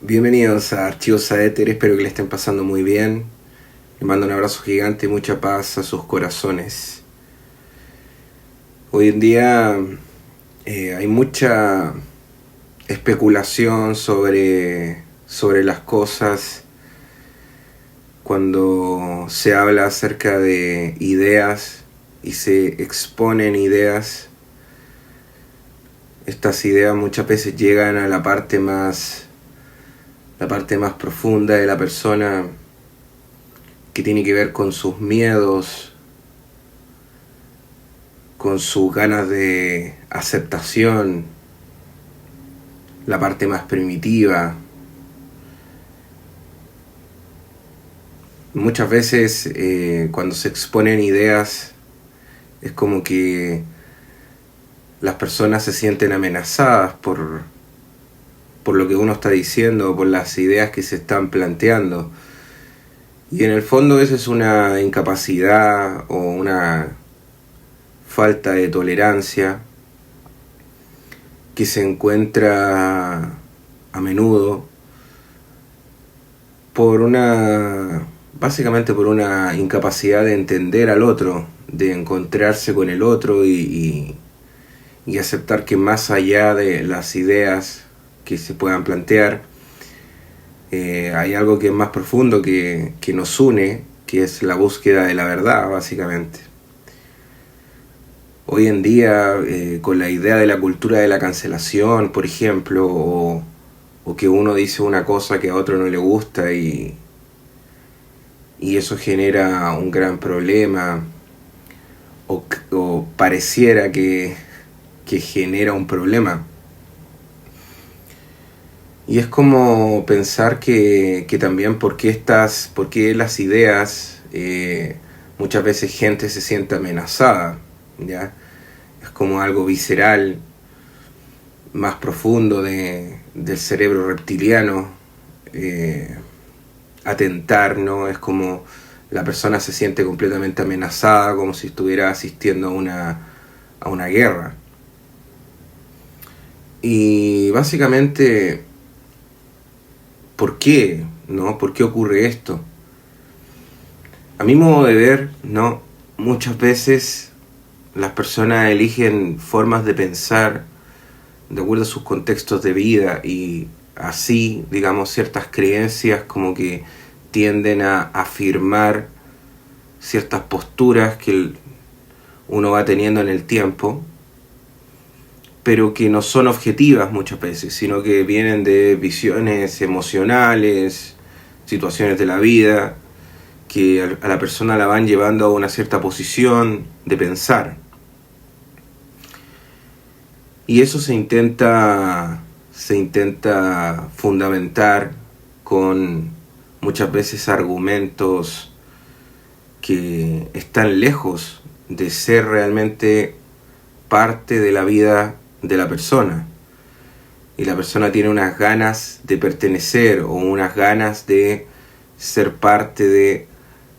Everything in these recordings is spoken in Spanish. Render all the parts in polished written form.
Bienvenidos a Archivos Aéter, espero que le estén pasando muy bien. Les mando un abrazo gigante y mucha paz a sus corazones. Hoy en día hay mucha especulación sobre las cosas cuando se habla acerca de ideas y se exponen ideas. Estas ideas muchas veces llegan a la parte más profunda de la persona, que tiene que ver con sus miedos, con sus ganas de aceptación, la parte más primitiva. Muchas veces cuando se exponen ideas es como que las personas se sienten amenazadas por lo que uno está diciendo, por las ideas que se están planteando. Y en el fondo eso es una incapacidad o una falta de tolerancia que se encuentra a menudo básicamente por una incapacidad de entender al otro, de encontrarse con el otro y aceptar que más allá de las ideas que se puedan plantear, hay algo que es más profundo, que nos une, que es la búsqueda de la verdad, básicamente. Hoy en día, con la idea de la cultura de la cancelación, por ejemplo, o que uno dice una cosa que a otro no le gusta y eso genera un gran problema, o pareciera que genera un problema. Y es como pensar que también por qué las ideas, muchas veces gente se siente amenazada, ¿ya? Es como algo visceral, más profundo del cerebro reptiliano, atentar, ¿no? Es como la persona se siente completamente amenazada, como si estuviera asistiendo a una guerra. Y básicamente, ¿por qué? ¿No? ¿Por qué ocurre esto? A mi modo de ver, ¿no? Muchas veces las personas eligen formas de pensar de acuerdo a sus contextos de vida, y así, digamos, ciertas creencias como que tienden a afirmar ciertas posturas que uno va teniendo en el tiempo, pero que no son objetivas muchas veces, sino que vienen de visiones emocionales, situaciones de la vida, que a la persona la van llevando a una cierta posición de pensar. Y eso se intenta fundamentar con muchas veces argumentos que están lejos de ser realmente parte de la vida de la persona. Y la persona tiene unas ganas de pertenecer o unas ganas de ser parte de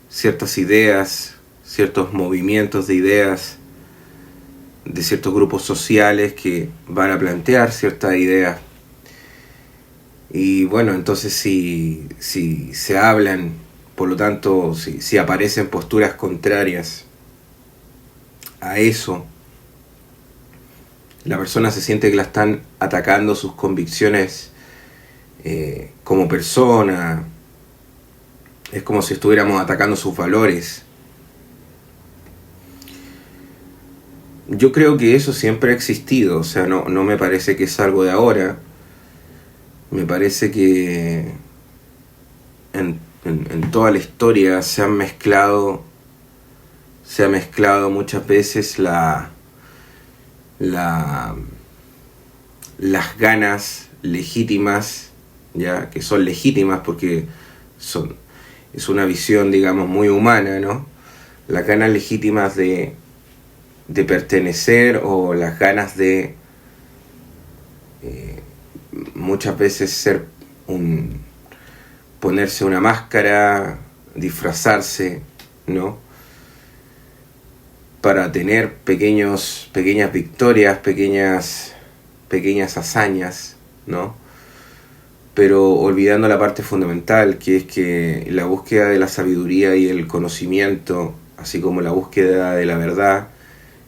ciertas ideas, ciertos movimientos de ideas, de ciertos grupos sociales que van a plantear ciertas ideas. Y bueno, entonces si se hablan, por lo tanto, si aparecen posturas contrarias a eso, la persona se siente que la están atacando sus convicciones como persona. Es como si estuviéramos atacando sus valores. Yo creo que eso siempre ha existido, o sea, no me parece que es algo de ahora. Me parece que en toda la historia se ha mezclado muchas veces las ganas legítimas, ya que son legítimas porque es una visión, digamos, muy humana, ¿no? Las ganas legítimas de pertenecer, o las ganas de muchas veces ponerse una máscara, disfrazarse, ¿no? Para tener pequeñas victorias, pequeñas hazañas, ¿no? Pequeñas victorias, pequeñas victorias, pequeñas victorias, pequeñas victorias, pequeñas victorias, pequeñas victorias, pequeñas victorias, pequeñas victorias, pequeñas victorias, pequeñas victorias, pequeñas victorias, pequeñas victorias, pequeñas hazañas, ¿no? pero olvidando la parte fundamental, que es que la búsqueda de la sabiduría y el conocimiento, así como la búsqueda de la verdad,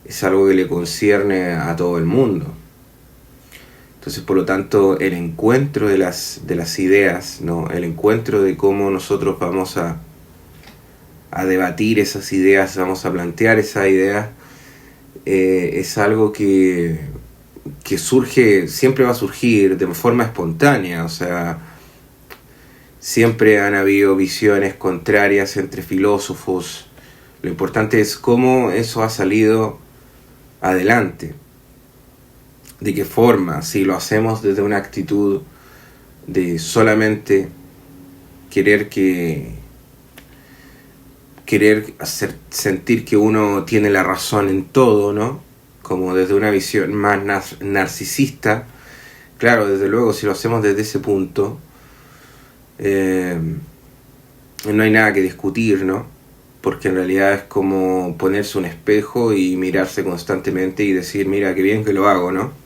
es algo que le concierne a todo el mundo. Entonces, por lo tanto, el encuentro de las ideas, ¿no? El encuentro de cómo nosotros vamos a debatir esas ideas, vamos a plantear esas ideas, es algo que surge, siempre va a surgir de forma espontánea. O sea, siempre han habido visiones contrarias entre filósofos. Lo importante es cómo eso ha salido adelante. ¿De qué forma? Si lo hacemos desde una actitud de solamente querer hacer sentir que uno tiene la razón en todo, ¿no? Como desde una visión más narcisista. Claro, desde luego, si lo hacemos desde ese punto, no hay nada que discutir, ¿no? Porque en realidad es como ponerse un espejo y mirarse constantemente y decir, mira, qué bien que lo hago, ¿no?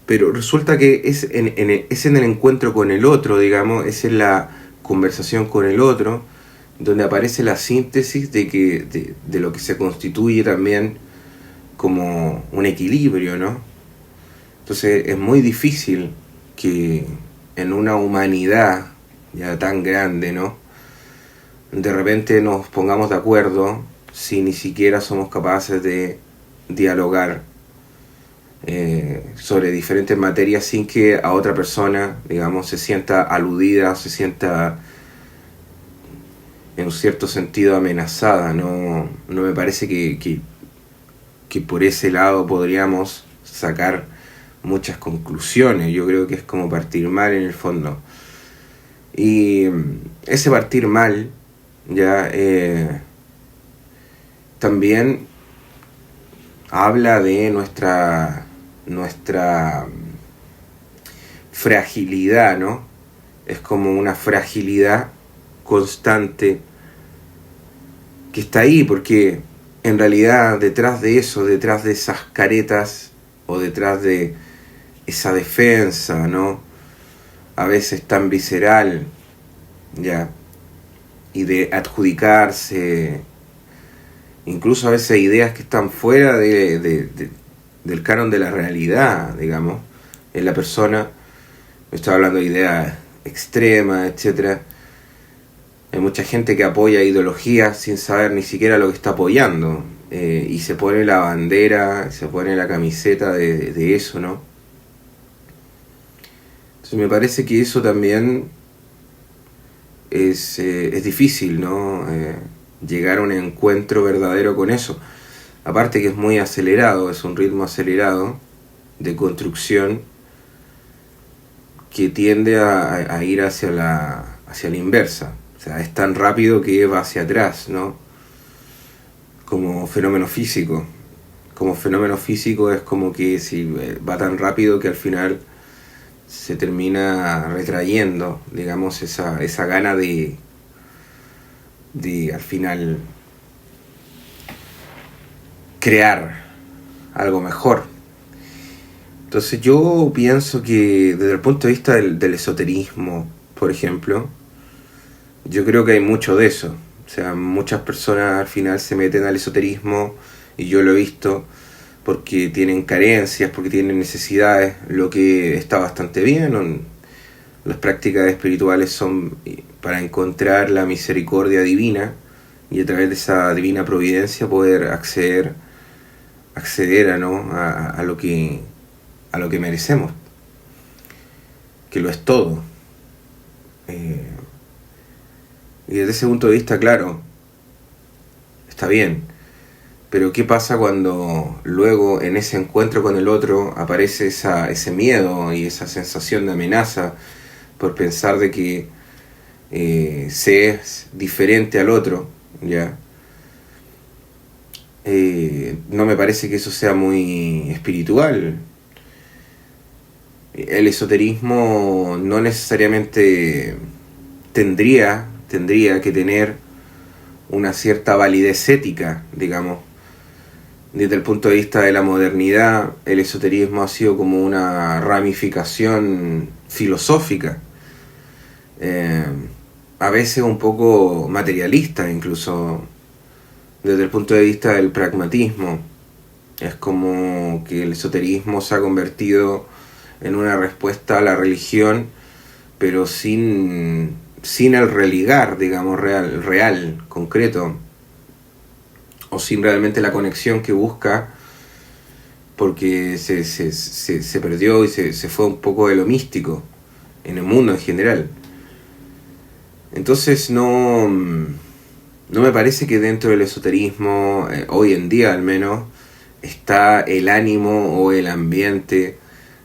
Pero resulta que es en el encuentro con el otro, digamos, es en la conversación con el otro, donde aparece la síntesis de lo que se constituye también como un equilibrio, ¿no? Entonces es muy difícil que en una humanidad ya tan grande, ¿no?, de repente nos pongamos de acuerdo si ni siquiera somos capaces de dialogar sobre diferentes materias sin que a otra persona, digamos, se sienta aludida, se sienta en un cierto sentido amenazada. No me parece que por ese lado podríamos sacar muchas conclusiones. Yo creo que es como partir mal en el fondo. Y ese partir mal ya también habla de nuestra fragilidad, ¿no? Es como una fragilidad constante que está ahí, porque en realidad detrás de eso, detrás de esas caretas o detrás de esa defensa, ¿no?, a veces tan visceral, ya, y de adjudicarse incluso a veces ideas que están fuera del canon de la realidad, digamos, en la persona. Estoy hablando de ideas extremas, etcétera. Hay mucha gente que apoya ideologías sin saber ni siquiera lo que está apoyando, y se pone la bandera, se pone la camiseta de eso, ¿no? Entonces me parece que eso también es difícil, ¿no? Llegar a un encuentro verdadero con eso. Aparte que es muy acelerado, es un ritmo acelerado de construcción que tiende a ir hacia la inversa. O sea, es tan rápido que va hacia atrás, ¿no? Como fenómeno físico. Como fenómeno físico es como que si va tan rápido que al final se termina retrayendo, digamos, esa gana de al final crear algo mejor. Entonces yo pienso que desde el punto de vista del esoterismo, por ejemplo, yo creo que hay mucho de eso. O sea, muchas personas al final se meten al esoterismo, y yo lo he visto, porque tienen carencias, porque tienen necesidades, lo que está bastante bien. Las prácticas espirituales son para encontrar la misericordia divina y a través de esa divina providencia poder acceder a lo que merecemos, que lo es todo. Y desde ese punto de vista, claro, está bien. Pero ¿qué pasa cuando luego en ese encuentro con el otro aparece ese miedo y esa sensación de amenaza por pensar de que se es diferente al otro, ¿ya? No me parece que eso sea muy espiritual. El esoterismo no necesariamente tendría que tener una cierta validez ética, digamos. Desde el punto de vista de la modernidad, el esoterismo ha sido como una ramificación filosófica, a veces un poco materialista incluso, desde el punto de vista del pragmatismo. Es como que el esoterismo se ha convertido en una respuesta a la religión, pero sin el religar, digamos, real, concreto, o sin realmente la conexión que busca, porque se perdió y se fue un poco de lo místico en el mundo en general. Entonces no me parece que dentro del esoterismo, hoy en día al menos, está el ánimo o el ambiente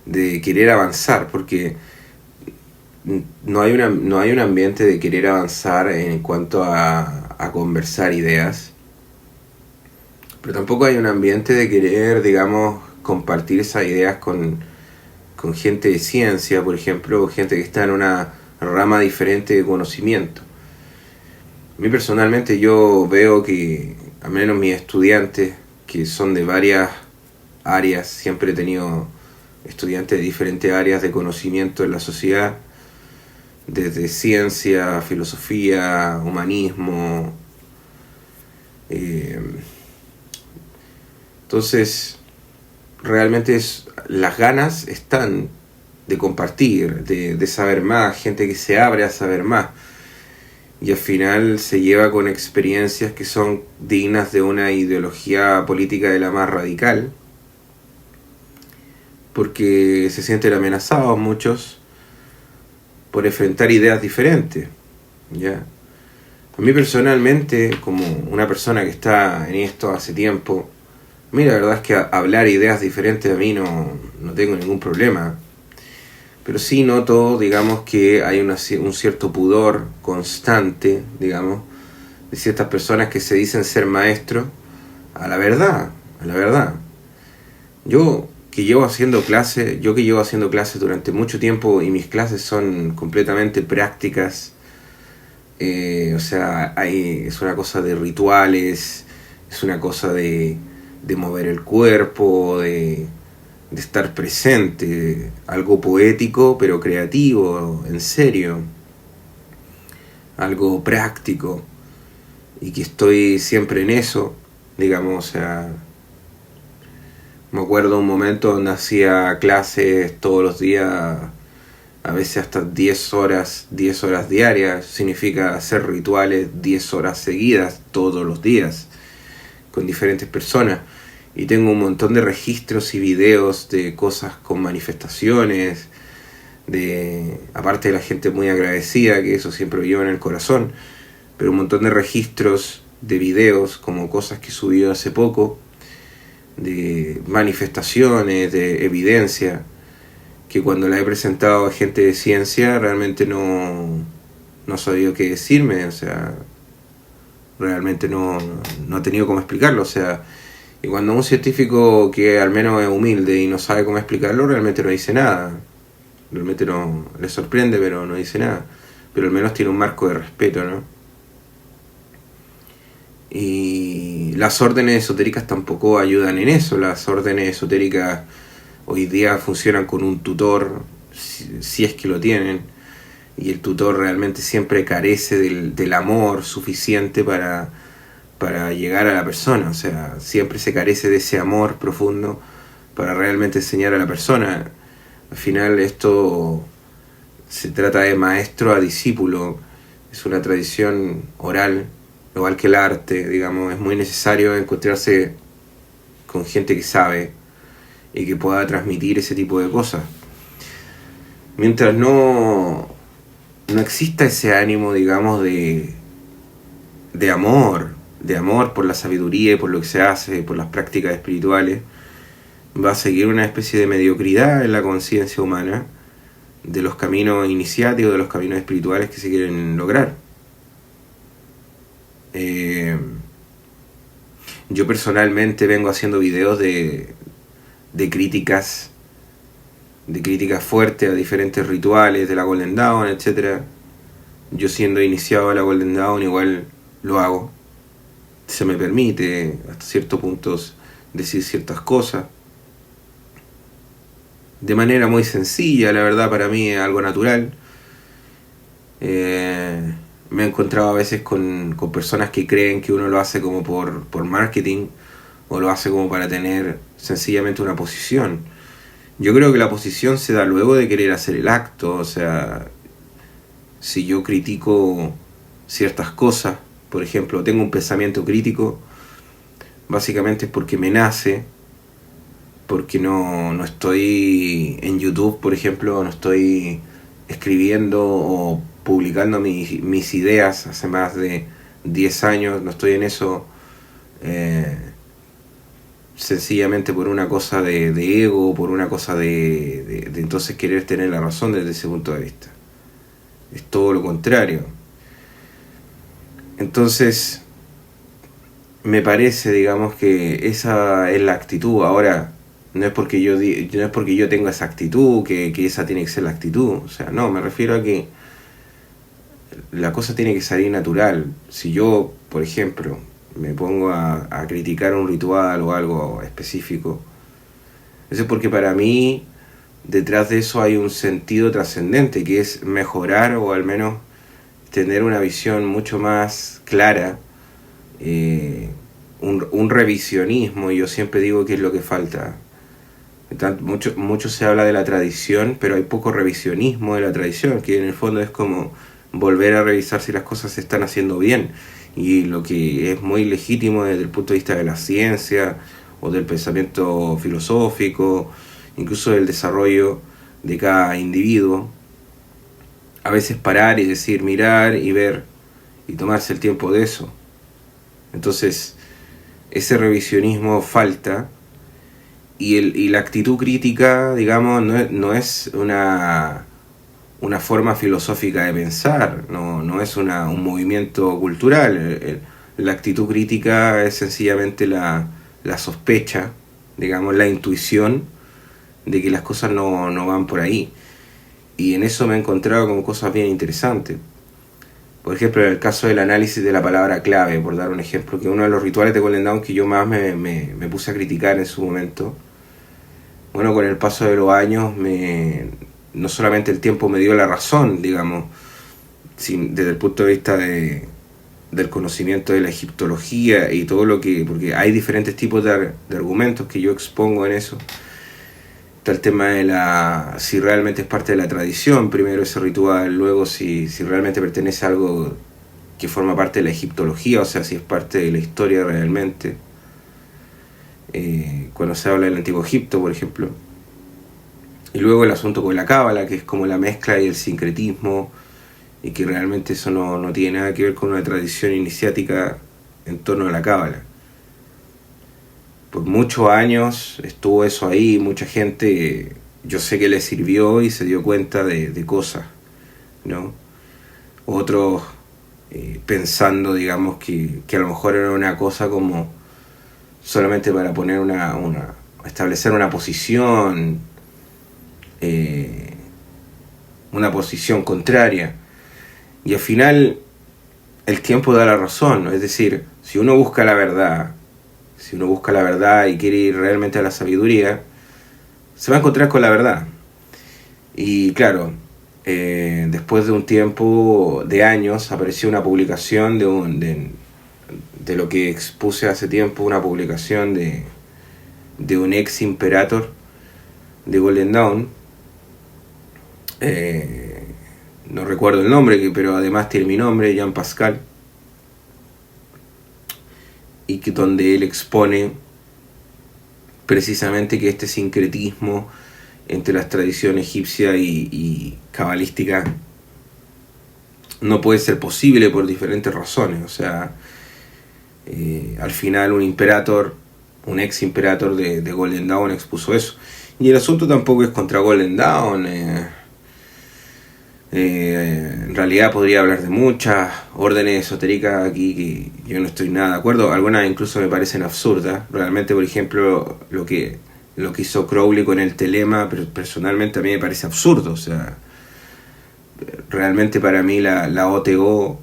de querer avanzar, porque no hay un ambiente de querer avanzar en cuanto a conversar ideas, pero tampoco hay un ambiente de querer, digamos, compartir esas ideas con gente de ciencia, por ejemplo, gente que está en una rama diferente de conocimiento. A mí personalmente yo veo que, al menos mis estudiantes, que son de varias áreas, siempre he tenido estudiantes de diferentes áreas de conocimiento en la sociedad, desde ciencia, filosofía, humanismo. Entonces, realmente las ganas están de compartir, de saber más, gente que se abre a saber más. Y al final se lleva con experiencias que son dignas de una ideología política de la más radical, porque se sienten amenazados muchos por enfrentar ideas diferentes, ¿ya? A mí personalmente, como una persona que está en esto hace tiempo, a mí la verdad es que hablar ideas diferentes a mí no tengo ningún problema. Pero sí noto, digamos, que hay un cierto pudor constante, digamos, de ciertas personas que se dicen ser maestros a la verdad. Yo que llevo haciendo clases durante mucho tiempo y mis clases son completamente prácticas, o sea, es una cosa de rituales, es una cosa de mover el cuerpo, de estar presente, algo poético pero creativo, en serio, algo práctico, y que estoy siempre en eso, digamos. O sea, me acuerdo un momento donde hacía clases todos los días, a veces hasta 10 horas diarias, significa hacer rituales 10 horas seguidas todos los días, con diferentes personas. Y tengo un montón de registros y videos de cosas con manifestaciones, aparte de la gente muy agradecida, que eso siempre lo llevo en el corazón, pero un montón de registros de videos, como cosas que he subido hace poco, de manifestaciones, de evidencia, que cuando la he presentado a gente de ciencia realmente no sabía qué decirme. O sea, realmente no he tenido cómo explicarlo. O sea, y cuando un científico que al menos es humilde y no sabe cómo explicarlo, realmente no dice nada. Realmente no le sorprende, pero no dice nada. Pero al menos tiene un marco de respeto, ¿no? Y las órdenes esotéricas tampoco ayudan en eso. Las órdenes esotéricas hoy día funcionan con un tutor, si es que lo tienen, y el tutor realmente siempre carece del amor suficiente para llegar a la persona. O sea, siempre se carece de ese amor profundo para realmente enseñar a la persona. Al final esto se trata de maestro a discípulo, es una tradición oral, igual que el arte, digamos. Es muy necesario encontrarse con gente que sabe y que pueda transmitir ese tipo de cosas. Mientras no exista ese ánimo, digamos, de amor por la sabiduría y por lo que se hace, por las prácticas espirituales, va a seguir una especie de mediocridad en la conciencia humana de los caminos iniciáticos, de los caminos espirituales que se quieren lograr. Yo personalmente vengo haciendo videos de críticas fuertes a diferentes rituales de la Golden Dawn, etc. Yo, siendo iniciado a la Golden Dawn, igual lo hago. Se me permite hasta ciertos puntos decir ciertas cosas de manera muy sencilla, la verdad para mí es algo natural. Me he encontrado a veces con personas que creen que uno lo hace como por marketing o lo hace como para tener sencillamente una posición. Yo creo que la posición se da luego de querer hacer el acto. O sea, si yo critico ciertas cosas, por ejemplo, tengo un pensamiento crítico, básicamente es porque me nace, porque no estoy en YouTube, por ejemplo, no estoy escribiendo o publicando mis ideas hace más de 10 años, no estoy en eso sencillamente por una cosa de ego, por una cosa de entonces querer tener la razón desde ese punto de vista. Es todo lo contrario. Entonces, me parece, digamos, que esa es la actitud. Ahora, no es porque yo tenga esa actitud que esa tiene que ser la actitud. O sea, no, me refiero a que la cosa tiene que salir natural. Si yo, por ejemplo, me pongo a criticar un ritual o algo específico, eso es porque para mí detrás de eso hay un sentido trascendente, que es mejorar o al menos tener una visión mucho más clara, un revisionismo. Y yo siempre digo que es lo que falta. Mucho se habla de la tradición, pero hay poco revisionismo de la tradición, que en el fondo es como volver a revisar si las cosas se están haciendo bien. Y lo que es muy legítimo desde el punto de vista de la ciencia o del pensamiento filosófico, incluso del desarrollo de cada individuo, a veces parar y decir, mirar y ver y tomarse el tiempo de eso. Entonces, ese revisionismo falta. Y la actitud crítica, digamos, no es una forma filosófica de pensar, no es un movimiento cultural. La actitud crítica es sencillamente la sospecha, digamos, la intuición de que las cosas no van por ahí. Y en eso me he encontrado con cosas bien interesantes. Por ejemplo, en el caso del análisis de la palabra clave, por dar un ejemplo, que uno de los rituales de Golden Dawn que yo más me puse a criticar en su momento, bueno, con el paso de los años, no solamente el tiempo me dio la razón, digamos, desde el punto de vista del conocimiento de la egiptología y todo lo que... Porque hay diferentes tipos de argumentos que yo expongo en eso. Está el tema de si realmente es parte de la tradición, primero ese ritual, luego si realmente pertenece a algo que forma parte de la egiptología, o sea, si es parte de la historia realmente. Cuando se habla del Antiguo Egipto, por ejemplo. Y luego el asunto con la cábala, que es como la mezcla y el sincretismo, y que realmente eso no tiene nada que ver con una tradición iniciática en torno a la cábala. Por muchos años estuvo eso ahí, mucha gente, yo sé que le sirvió y se dio cuenta de cosas, ¿no? Otros pensando, digamos, que a lo mejor era una cosa como solamente para poner establecer una posición contraria. Y al final el tiempo da la razón, ¿no? Es decir, si uno busca la verdad y quiere ir realmente a la sabiduría, se va a encontrar con la verdad. Y claro, después de un tiempo de años apareció una publicación de lo que expuse hace tiempo, una publicación de un ex imperator de Golden Dawn, no recuerdo el nombre, pero además tiene mi nombre, Jean Pascal, y que donde él expone precisamente que este sincretismo entre las tradiciones egipcia y cabalística no puede ser posible por diferentes razones. O sea, al final un ex imperator de Golden Dawn expuso eso. Y el asunto tampoco es contra Golden Dawn. En realidad podría hablar de muchas órdenes esotéricas aquí que yo no estoy nada de acuerdo. Algunas incluso me parecen absurdas. Realmente, por ejemplo, lo que hizo Crowley con el telema, pero personalmente a mí me parece absurdo. O sea, realmente para mí la OTO,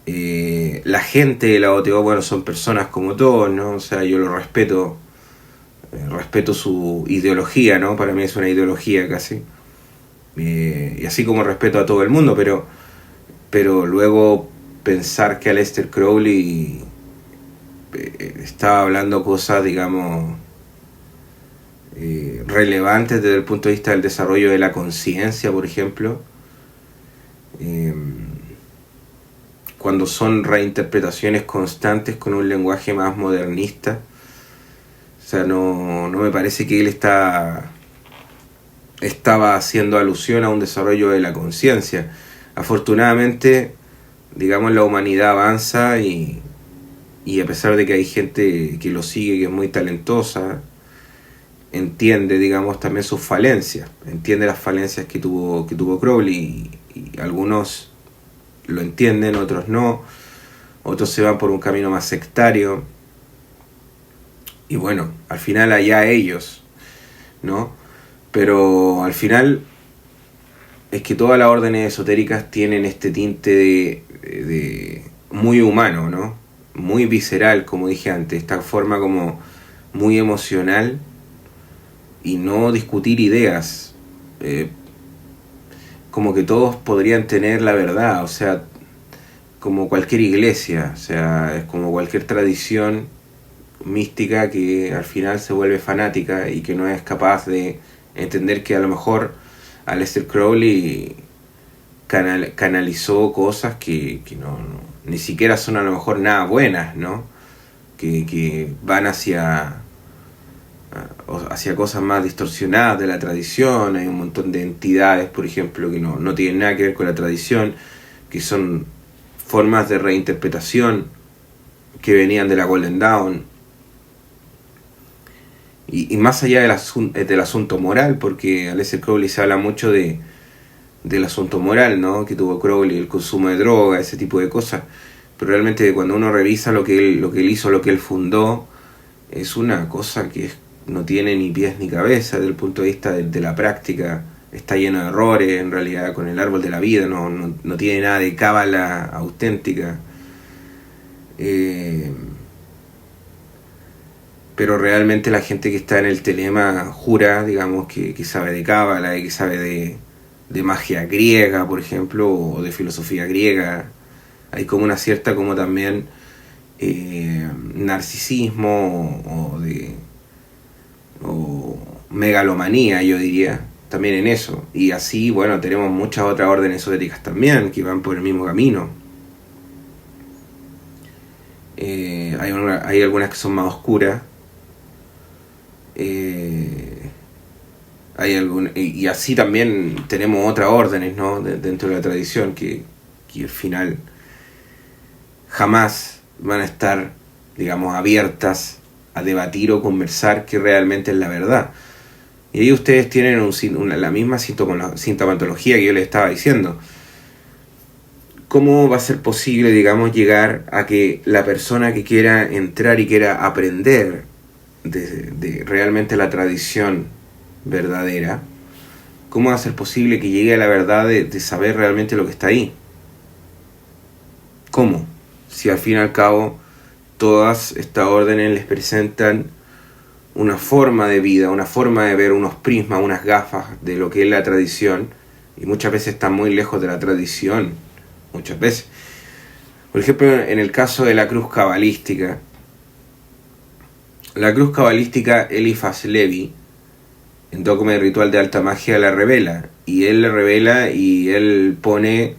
la gente de la OTO, bueno, son personas como todos, ¿no? O sea, yo lo respeto respeto su ideología, ¿no? Para mí es una ideología casi. Y así como respeto a todo el mundo, pero luego pensar que Aleister Crowley estaba hablando cosas, digamos, relevantes desde el punto de vista del desarrollo de la conciencia, por ejemplo, cuando son reinterpretaciones constantes con un lenguaje más modernista. O sea, no me parece que él estaba haciendo alusión a un desarrollo de la conciencia. Afortunadamente, digamos, la humanidad avanza y a pesar de que hay gente que lo sigue, que es muy talentosa, entiende, digamos, también sus falencias, entiende las falencias que tuvo Crowley y algunos lo entienden, otros no, otros se van por un camino más sectario y bueno, al final allá ellos, ¿no? Pero al final es que todas las órdenes esotéricas tienen este tinte de muy humano, ¿no? Muy visceral, como dije antes, esta forma como muy emocional y no discutir ideas, como que todos podrían tener la verdad, o sea, como cualquier iglesia, o sea, es como cualquier tradición mística que al final se vuelve fanática y que no es capaz de entender que a lo mejor Aleister Crowley canalizó cosas que no, ni siquiera son a lo mejor nada buenas, ¿no? Que van hacia cosas más distorsionadas de la tradición. Hay un montón de entidades, por ejemplo, que no tienen nada que ver con la tradición, que son formas de reinterpretación que venían de la Golden Dawn. Y más allá del asunto moral, porque Aleister Crowley se habla mucho del asunto moral, ¿no? Que tuvo Crowley, el consumo de droga, ese tipo de cosas. Pero realmente cuando uno revisa lo que él hizo, lo que él fundó, es una cosa que no tiene ni pies ni cabeza desde el punto de vista de la práctica. Está lleno de errores, en realidad, con el árbol de la vida, no tiene nada de cábala auténtica. Pero realmente la gente que está en el telema jura, digamos, que sabe de cábala y que sabe de magia griega, por ejemplo, o de filosofía griega. Hay como una cierta, como también, narcisismo o megalomanía, yo diría, también en eso. Y así, bueno, tenemos muchas otras órdenes esotéricas también que van por el mismo camino. Hay algunas que son más oscuras. Y así también tenemos otras órdenes, ¿no? Dentro de la tradición que al final jamás van a estar, digamos, abiertas a debatir o conversar qué realmente es la verdad. Y ahí ustedes tienen la misma sintomatología que yo les estaba diciendo. ¿Cómo va a ser posible, digamos, llegar a que la persona que quiera entrar y quiera aprender de realmente la tradición verdadera, cómo va a ser posible que llegue a la verdad de saber realmente lo que está ahí? ¿Cómo? Si al fin y al cabo todas estas órdenes les presentan una forma de vida, una forma de ver, unos prismas, unas gafas de lo que es la tradición, y muchas veces están muy lejos de la tradición, muchas veces. Por ejemplo, en el caso de la cruz cabalística, Eliphas Levi, en Dogma y Ritual de Alta Magia, la revela, y él la revela y él pone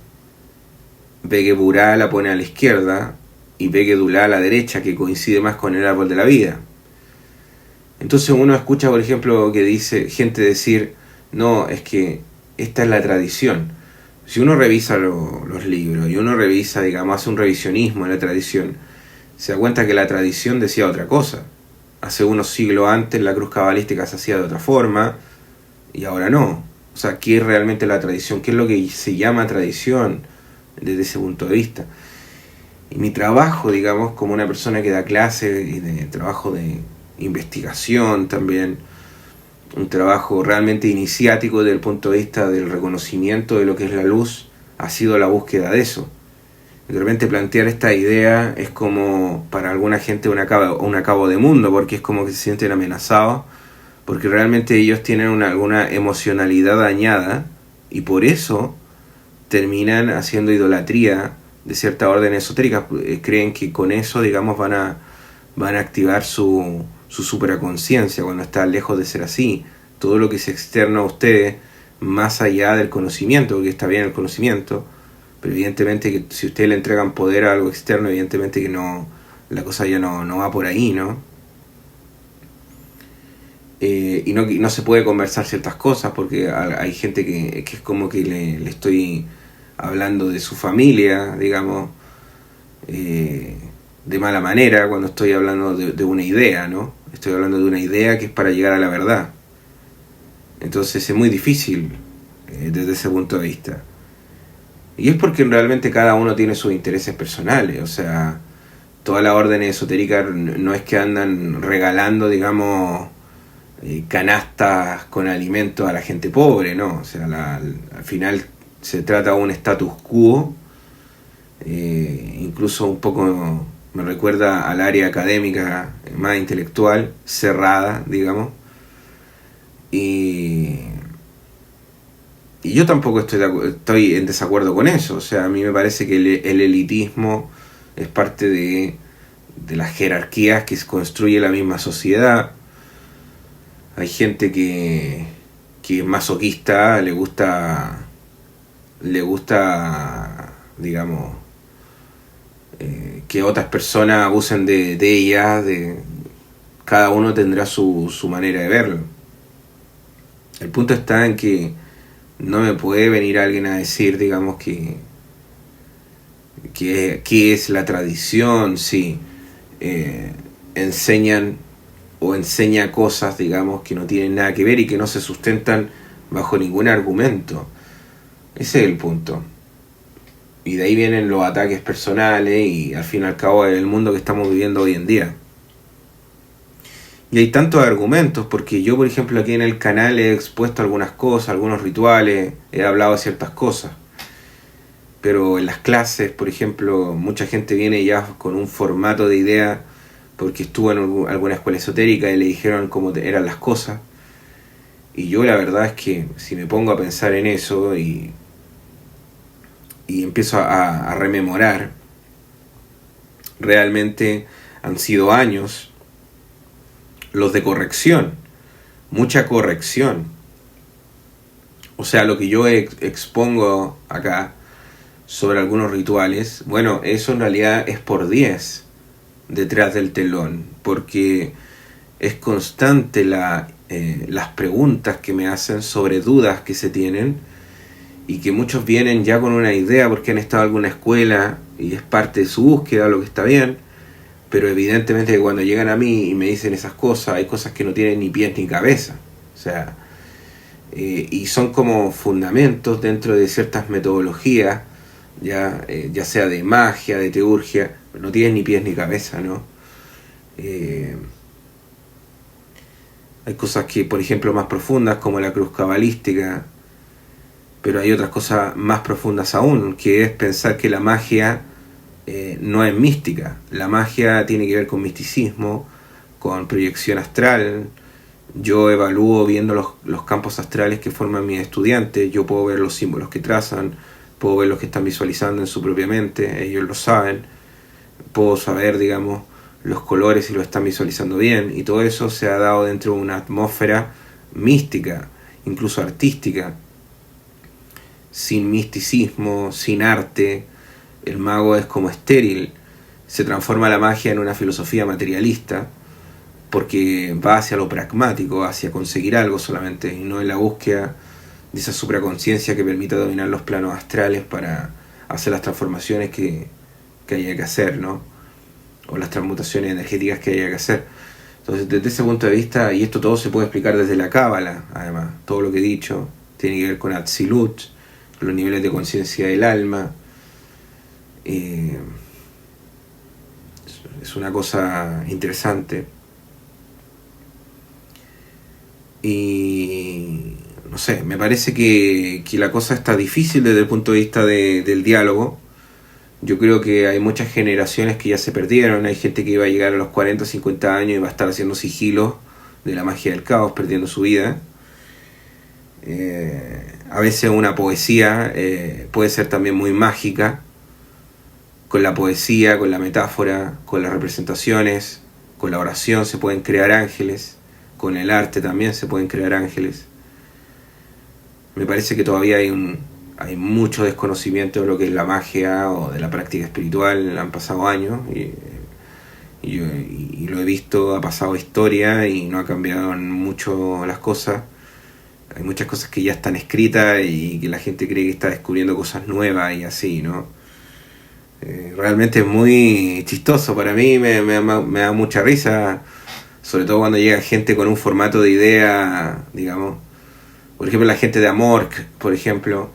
Begeburá, la pone a la izquierda, y Begedulá a la derecha, que coincide más con el árbol de la vida. Entonces uno escucha, por ejemplo, que dice gente decir, no, es que esta es la tradición. Si uno revisa los libros y uno revisa, digamos, hace un revisionismo en la tradición, se da cuenta que la tradición decía otra cosa. Hace unos siglos antes la cruz cabalística se hacía de otra forma y ahora no. O sea, ¿qué es realmente la tradición? ¿Qué es lo que se llama tradición desde ese punto de vista? Y mi trabajo, digamos, como una persona que da clases y de trabajo de investigación también, un trabajo realmente iniciático desde el punto de vista del reconocimiento de lo que es la luz, ha sido la búsqueda de eso, De repente plantear esta idea es como para alguna gente un acabo de mundo, porque es como que se sienten amenazados, porque realmente ellos tienen alguna emocionalidad dañada y por eso terminan haciendo idolatría de cierta orden esotérica. Creen que con eso, digamos, van a activar su supraconciencia, cuando está lejos de ser así. Todo lo que es externo a ustedes, más allá del conocimiento, porque está bien el conocimiento, pero evidentemente que si ustedes le entregan poder a algo externo, evidentemente que no, la cosa ya no va por ahí, ¿no? Y no se puede conversar ciertas cosas, porque hay gente que es como que le estoy hablando de su familia, digamos, de mala manera, cuando estoy hablando de una idea, ¿no? Estoy hablando de una idea que es para llegar a la verdad. Entonces es muy difícil desde ese punto de vista. Y es porque realmente cada uno tiene sus intereses personales. O sea, toda la orden esotérica no es que andan regalando, digamos, canastas con alimentos a la gente pobre, ¿no? O sea, al final se trata de un status quo, incluso un poco me recuerda al área académica más intelectual, cerrada, digamos. Y yo tampoco estoy en desacuerdo con eso. O sea, a mí me parece que el elitismo es parte de las jerarquías que construye la misma sociedad. Hay gente que es masoquista, le gusta, digamos, que otras personas abusen de ella. Cada uno tendrá su manera de verlo. El punto está en que no me puede venir alguien a decir, digamos, que es la tradición, si enseñan o enseña cosas, digamos, que no tienen nada que ver y que no se sustentan bajo ningún argumento. Ese es el punto. Y de ahí vienen los ataques personales y al fin y al cabo es el mundo que estamos viviendo hoy en día. Y hay tantos argumentos, porque yo, por ejemplo, aquí en el canal he expuesto algunas cosas, algunos rituales, he hablado de ciertas cosas. Pero en las clases, por ejemplo, mucha gente viene ya con un formato de idea porque estuvo en alguna escuela esotérica y le dijeron cómo eran las cosas. Y yo la verdad es que si me pongo a pensar en eso y empiezo a rememorar, realmente han sido años los de corrección, mucha corrección. O sea, lo que yo expongo acá sobre algunos rituales, bueno, eso en realidad es por 10 detrás del telón, porque es constante las preguntas que me hacen sobre dudas que se tienen y que muchos vienen ya con una idea porque han estado en alguna escuela y es parte de su búsqueda, lo que está bien. Pero evidentemente cuando llegan a mí y me dicen esas cosas, hay cosas que no tienen ni pies ni cabeza. O sea, y son como fundamentos dentro de ciertas metodologías, ya sea de magia, de teurgia, no tienen ni pies ni cabeza, ¿no? Hay cosas que, por ejemplo, más profundas, como la cruz cabalística, pero hay otras cosas más profundas aún, que es pensar que la magia no es mística. La magia tiene que ver con misticismo, con proyección astral. Yo evalúo viendo los campos astrales que forman mis estudiantes. Yo puedo ver los símbolos que trazan, puedo ver los que están visualizando en su propia mente, ellos lo saben. Puedo saber, digamos, los colores si lo están visualizando bien, y todo eso se ha dado dentro de una atmósfera mística, incluso artística. Sin misticismo, sin arte, el mago es como estéril. Se transforma la magia en una filosofía materialista porque va hacia lo pragmático, hacia conseguir algo solamente, y no en la búsqueda de esa supraconciencia que permita dominar los planos astrales para hacer las transformaciones que haya que hacer, ¿no? O las transmutaciones energéticas que haya que hacer. Entonces, desde ese punto de vista, y esto todo se puede explicar desde la Cábala, además, todo lo que he dicho tiene que ver con Atzilut, los niveles de conciencia del alma. Es una cosa interesante. Y no sé, me parece que la cosa está difícil desde el punto de vista del diálogo, Yo creo que hay muchas generaciones que ya se perdieron. Hay gente que iba a llegar a los 40 o 50 años y va a estar haciendo sigilos de la magia del caos, perdiendo su vida. A veces una poesía puede ser también muy mágica. Con la poesía, con la metáfora, con las representaciones, con la oración se pueden crear ángeles. Con el arte también se pueden crear ángeles. Me parece que todavía hay mucho desconocimiento de lo que es la magia o de la práctica espiritual. Han pasado años y lo he visto, ha pasado historia y no ha cambiado mucho las cosas. Hay muchas cosas que ya están escritas y que la gente cree que está descubriendo cosas nuevas y así, ¿no? Realmente es muy chistoso. Para mí me da mucha risa, sobre todo cuando llega gente con un formato de idea, digamos. Por ejemplo, la gente de Amorc, por ejemplo.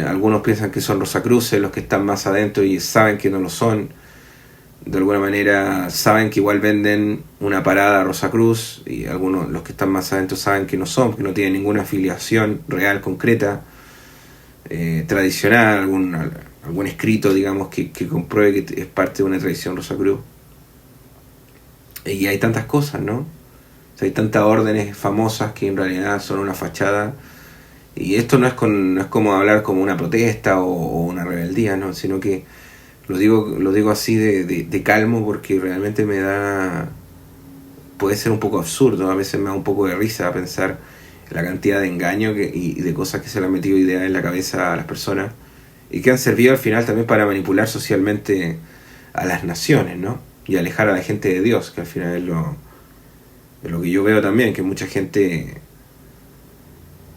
Algunos piensan que son Rosacruces los que están más adentro y saben que no lo son. De alguna manera saben que igual venden una parada a Rosacruz, y algunos, los que están más adentro, saben que no son, porque no tienen ninguna afiliación real, concreta, tradicional, algún escrito, digamos, que compruebe que es parte de una tradición Rosacruz. Y hay tantas cosas, ¿no? O sea, hay tantas órdenes famosas que en realidad son una fachada. Y esto no es como hablar como una protesta o una rebeldía, ¿no? Sino que lo digo así de calmo, porque realmente puede ser un poco absurdo. A veces me da un poco de risa pensar la cantidad de engaño y de cosas que se le han metido ideas en la cabeza a las personas y que han servido al final también para manipular socialmente a las naciones, ¿no? Y alejar a la gente de Dios, que al final es lo que yo veo también, que mucha gente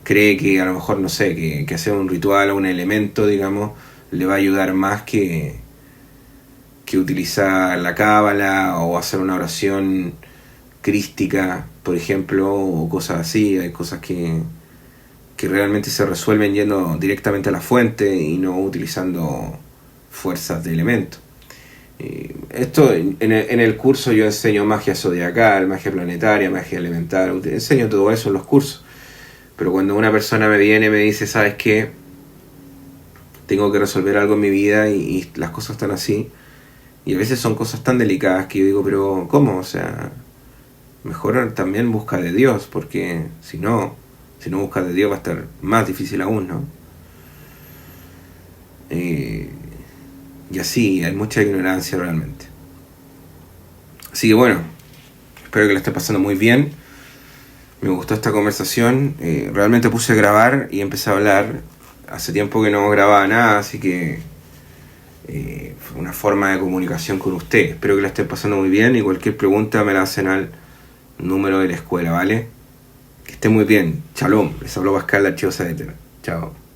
cree que a lo mejor, no sé, que hacer un ritual o un elemento, digamos, le va a ayudar más que utilizar la cábala o hacer una oración crística, por ejemplo, o cosas así. Hay cosas que realmente se resuelven yendo directamente a la fuente y no utilizando fuerzas de elementos. Esto en el curso yo enseño magia zodiacal, magia planetaria, magia elemental, enseño todo eso en los cursos. Pero cuando una persona me viene y me dice, ¿sabes qué? Tengo que resolver algo en mi vida y las cosas están así. Y a veces son cosas tan delicadas que yo digo, pero ¿cómo? O sea, mejor también busca de Dios, porque si no buscas de Dios va a estar más difícil aún, ¿no? Y así, hay mucha ignorancia realmente. Así que bueno, espero que lo esté pasando muy bien. Me gustó esta conversación. Realmente puse a grabar y empecé a hablar. Hace tiempo que no grababa nada, así que fue una forma de comunicación con usted. Espero que la esté pasando muy bien y cualquier pregunta me la hacen al número de la escuela, ¿vale? Que esté muy bien. Shalom. Les habló Pascal, Archivo Saeter. Chao.